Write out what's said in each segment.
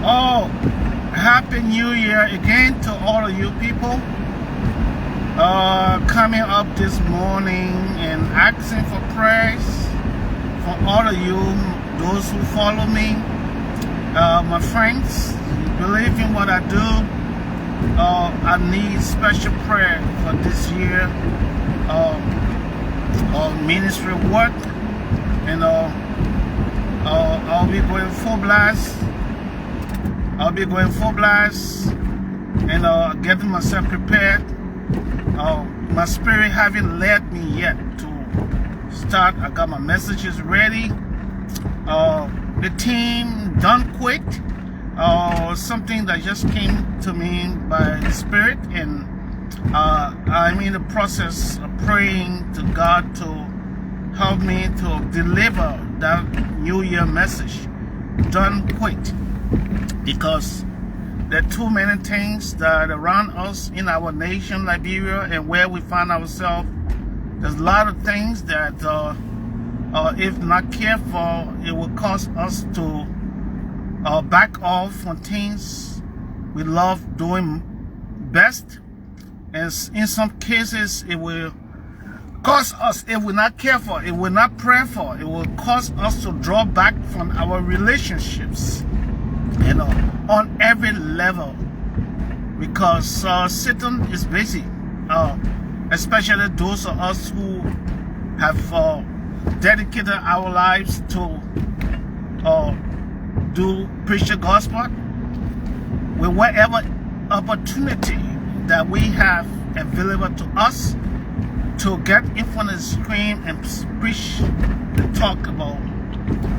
Oh, Happy New Year again to all of you people. Coming up this morning and asking for prayers for all of you, those who follow me, my friends, believe in what I do. I need special prayer for this year, ministry work, and I'll be going full blast. And getting myself prepared. My spirit haven't led me yet to start. I got my messages ready. The team done quick. Something that just came to me by the Spirit, and I'm in the process of praying to God to help me to deliver that New Year message done quick. Because there are too many things that are around us in our nation, Liberia, and where we find ourselves. There's a lot of things that, if not careful, it will cause us to back off on things we love doing best. And in some cases, it will cause us, if we're not careful, if we're not prayerful, it will cause us to draw back from our relationships. On every level, because Satan is busy, especially those of us who have dedicated our lives to preach the gospel. With whatever opportunity that we have available to us to get in front of the screen and preach and talk about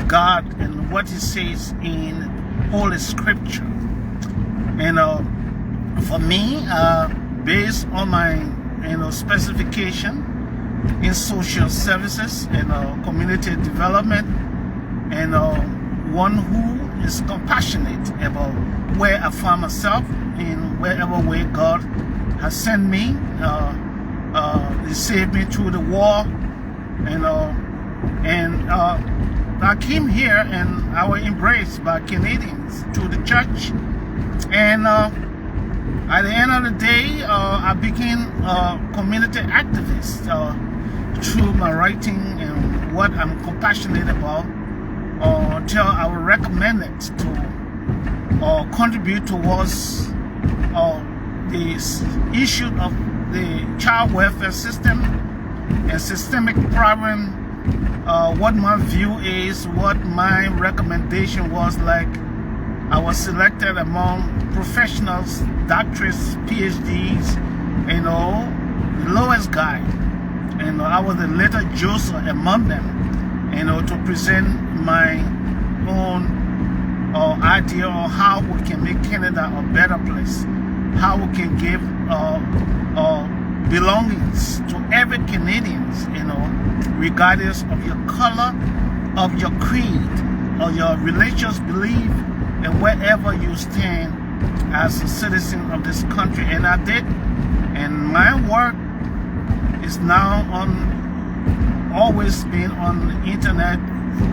God and what He says in Holy Scripture. And for me, based on my specification in social services and community development, and one who is compassionate about where I find myself in wherever way God has sent me. He saved me through the war, and I came here and I was embraced by Canadians to the church. And at the end of the day, I became a community activist through my writing and what I'm compassionate about, until I was recommended to contribute towards the issue of the child welfare system and systemic problem. What my view is, what my recommendation was. Like, I was selected among professionals, doctorates, PhDs, the lowest guy, I was the little Joseph among them, to present my own idea on how we can make Canada a better place, how we can give belongings to every Canadians, regardless of your color, of your creed, or your religious belief, and wherever you stand as a citizen of this country. And I did. And my work is now always been on the internet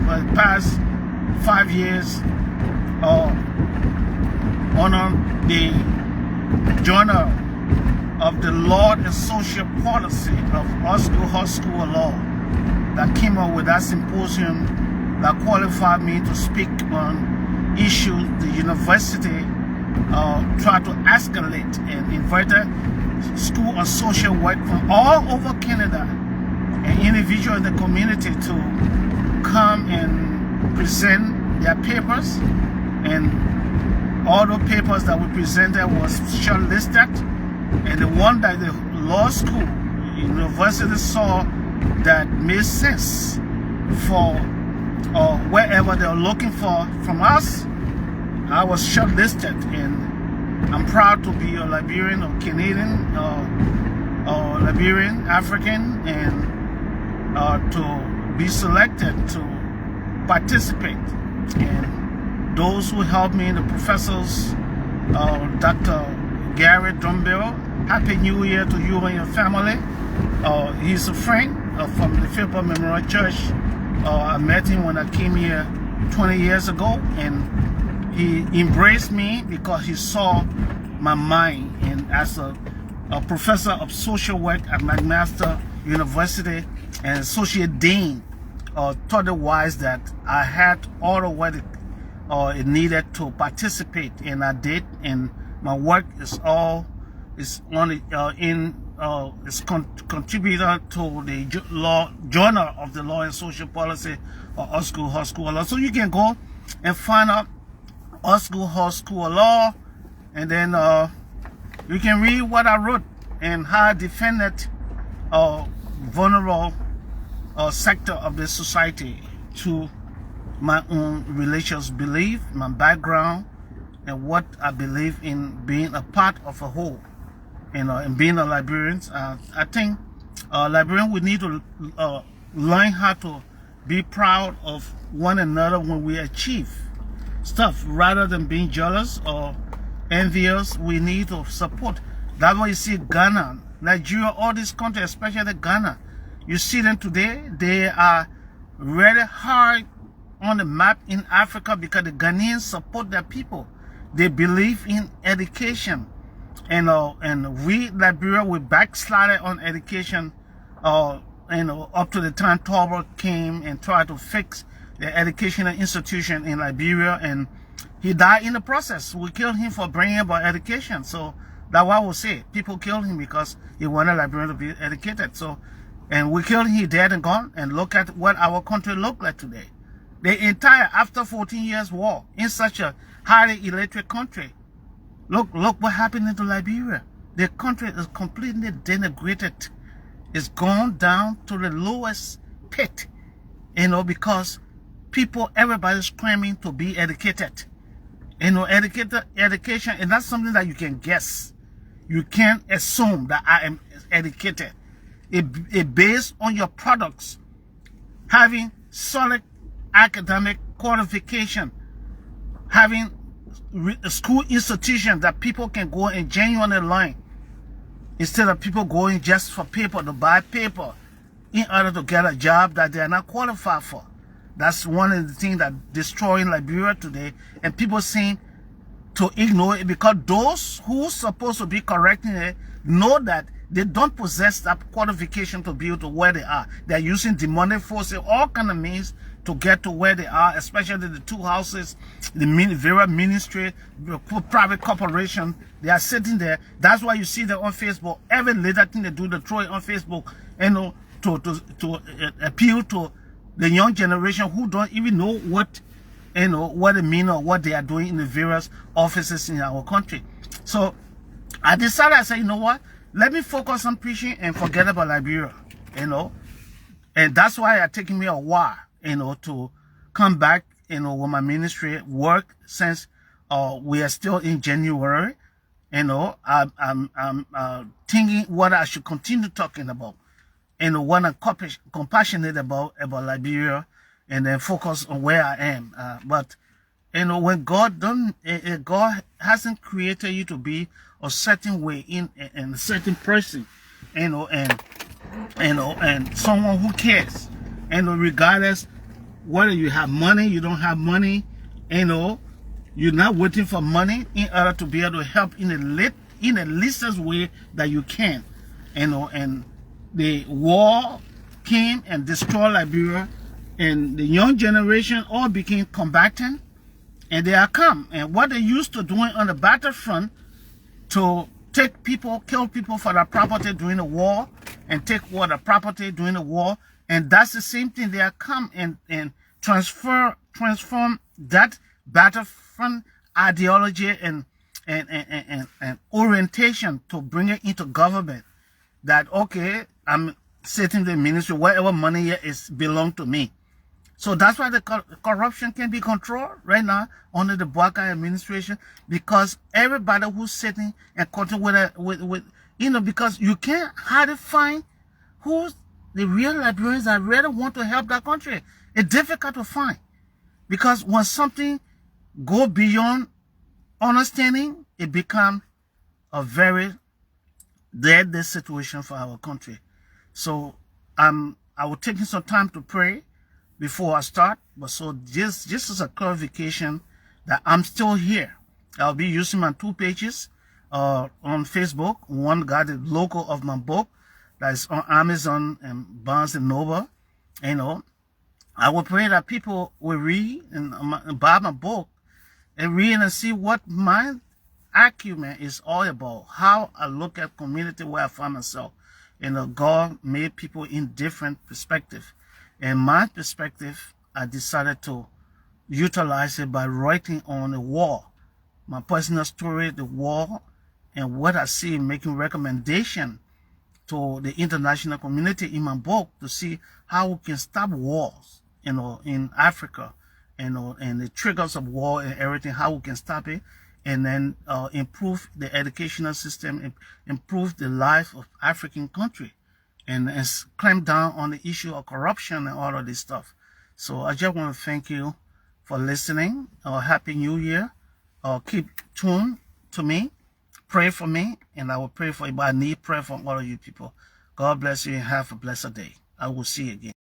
for the past 5 years, on the Journal of the Law and Social Policy of Osgoode School of Law, that came up with that symposium that qualified me to speak on issues the university tried to escalate, and invited School of Social Work from all over Canada and individuals in the community to come and present their papers. And all the papers that we presented was shortlisted, and the one that the law school, university saw that made sense for wherever they were looking for from us, I was shortlisted. And I'm proud to be a Liberian or Canadian or Liberian, African, and to be selected to participate. And those who helped me, the professors, Dr. Gary Drummond, Happy New Year to you and your family. He's a friend from the Philpott Memorial Church. I met him when I came here 20 years ago, and he embraced me because he saw my mind. And as a professor of social work at McMaster University and associate dean, thought it wise that I had all of what it needed to participate, and I did. And my work is all contributor to the Journal of the Law and Social Policy, or Osgoode School of Law. So you can go and find out Osgoode School of Law, and then you can read what I wrote and how I defended vulnerable sector of the society to my own religious belief, my background, and what I believe in being a part of a whole. And being a Liberian, I think Liberians, we need to learn how to be proud of one another when we achieve stuff, rather than being jealous or envious. We need to support. That's why you see Ghana, Nigeria, all these countries, especially Ghana. You see them today, they are really hard on the map in Africa because the Ghanaians support their people. They believe in education. And we, Liberia, we backslided on education, up to the time Talbot came and tried to fix the educational institution in Liberia, and he died in the process. We killed him for bringing about education. So that's why we say people killed him, because he wanted Liberia to be educated. So, and we killed him, he dead and gone. And look at what our country looked like today. The entire, after 14 years war, in such a highly illiterate country, look what happened to Liberia. The country is completely denigrated. It's gone down to the lowest pit, because everybody's screaming to be educated. Education is not something that you can guess. You can't assume that I am educated. It based on your products, having solid academic qualification, having a school institution that people can go and genuinely learn, instead of people going just for paper, to buy paper in order to get a job that they are not qualified for. That's one of the things that destroying Liberia today, and people seem to ignore it because those who are supposed to be correcting it know that they don't possess that qualification to be able to where they are. They're using demonic forces, all kind of means to get to where they are, especially the two houses, the various ministry, the private corporation. They are sitting there. That's why you see them on Facebook. Every little thing they do, they throw it on Facebook, to appeal to the young generation who don't even know what it means or what they are doing in the various offices in our country. So I decided, I said, you know what? Let me focus on preaching and forget about Liberia, And that's why it's taken me a while, to come back, with my ministry work since we are still in January. I'm thinking what I should continue talking about, what I'm compassionate about Liberia, and then focus on where I am. But when God God hasn't created you to be a certain way in a certain person, and someone who cares, regardless whether you have money, you don't have money, you're not waiting for money in order to be able to help in the least way that you can, and the war came and destroyed Liberia, and the young generation all became combatant, and they are come, and what they used to doing on the battlefront to take people, kill people for their property during the war, and take what the property during the war, and that's the same thing. They are come and transform that battlefront ideology and orientation to bring it into government. That okay, I'm sitting in the ministry, whatever money here is belong to me. So that's why the corruption can be controlled right now under the Bouakai administration, because everybody who's sitting and continue with because you can't hardly find who's the real Liberians that really want to help that country. It's difficult to find, because when something go beyond understanding, it becomes a very deadly situation for our country. So I will take some time to pray before I start, but so just as a clarification, that I'm still here. I'll be using my 2 pages on Facebook. One got the logo of my book that is on Amazon and Barnes and Noble. You know, I will pray that people will read and buy my book and read and see what my argument is all about, how I look at community where I find myself. You know, God made people in different perspectives. And my perspective, I decided to utilize it by writing on the wall. My personal story, the wall, and what I see, making recommendation to the international community in my book to see how we can stop wars, you know, in Africa, you know, and the triggers of war and everything, how we can stop it, and then improve the educational system, improve the life of African country, and clamp down on the issue of corruption and all of this stuff. So I just want to thank you for listening. Happy New Year. Keep tuned to me. Pray for me, and I will pray for you. But I need prayer from all of you people. God bless you and have a blessed day. I will see you again.